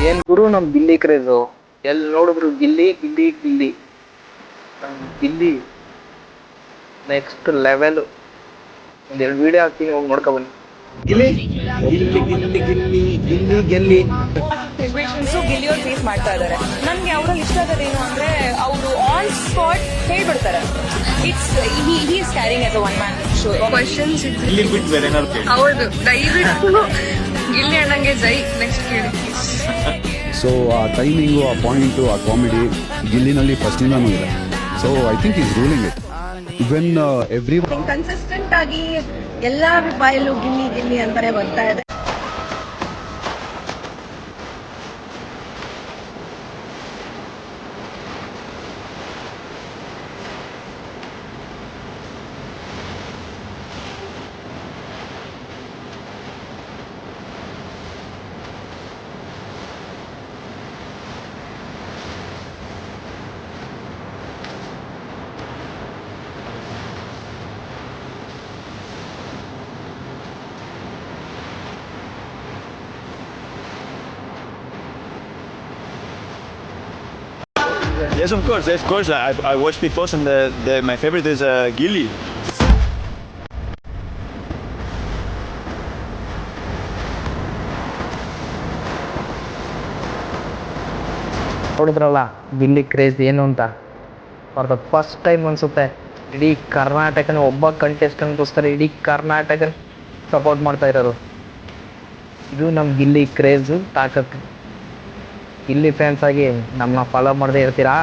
ಏನ್ ಗುರು ನಮ್ ಗಿಲ್ಲಿ ಕ್ರೇಜು, ಎಲ್ಲಿ ನೋಡಿದ್ರು ಗಿಲ್ಲಿ ಗಿಲ್ಲಿ ಗಿಲ್ಲಿ. ನಮ್ ಗಿಲ್ಲಿ ನೆಕ್ಸ್ಟ್ ಲೆವೆಲ್. ಒಂದೆರಡು ವಿಡಿಯೋ ಹಾಕ್ತೀನಿ, ಹೋಗಿ ನೋಡ್ಕೊ ಬನ್ನಿ. ಗಿಲ್ಲಿ ಗಿಲ್ಲಿ ಗಿಲ್ಲಿ ಗಿಲ್ಲಿ ಗಿಲ್ಲಿ ಗೆಲ್ಲಿ. ಸಿಚುವೇಶನ್ಸ್ ಗಿಲ್ಲಿಯವ್ರು ಫೇಸ್ ಮಾಡ್ತಾ ಇದ್ದಾರೆ. ನನ್ಗೆ ಅವ್ರಲ್ಲಿ ಇಷ್ಟ ಆಗೋದೇನು ಅಂದ್ರೆ ಅವರು ಆನ್ ಸ್ಪಾಟ್ ಹೇಳ್ಬಿಡ್ತಾರೆ. It's he is carrying as a one man show. Questions Gilli ಬಿಟ್ಟು ಬೇರೆ ಏನಾದ್ರು ಕೇಳಿ. ಹೌದು, ದಯವಿಟ್ಟು ಗಿಲ್ಲಿ ಅಣ್ಣಂಗೆ ಜೈ. ನೆಕ್ಸ್ಟ್ ಕೇಳಿ. ಸೊ ಆ ಟೈಮಿಂಗು, ಆ ಪಾಯಿಂಟು, ಆ ಕಾಮಿಡಿ ಗಿಲ್ಲಿನಲ್ಲಿ ಫಸ್ಟಿಂದನೂ ಇದೆ. So I think is ruling it. When every consistent ಆಗಿ ಎಲ್ಲರ ಬಾಯಲ್ಲೂ ಗಿಲ್ಲಿ ಗಿಲ್ಲಿ ಅಂತಾನೆ ಬರ್ತಾ ಇದೆ. Yes, of course. I watched Big Boss, and my favorite is Gilly. ನೋಡಿದ್ರಲ್ಲ ಗಿಲ್ಲಿ ಕ್ರೇಜ್ ಏನು ಅಂತ. ಫಾರ್ ದ ಫಸ್ಟ್ ಟೈಮ್ ಅನ್ಸುತ್ತೆ ಇಡೀ ಕರ್ನಾಟಕನ ಒಬ್ಬ ಕಂಟೆಸ್ಟೆಂಟ್ಗೋಸ್ಕರ ಇಡೀ ಕರ್ನಾಟಕ ಸಪೋರ್ಟ್ ಮಾಡ್ತಾ ಇರೋದು. ಇದು ನಮ್ಮ ಗಿಲ್ಲಿ ಕ್ರೇಜು ತಾಕತ್ತು. ಗಿಲ್ಲಿ ಫ್ಯಾನ್ಸ್ ಆಗಿ ನಮ್ಮನ್ನ ಫಾಲೋ ಮಾಡದೇ ಇರ್ತೀರಾ?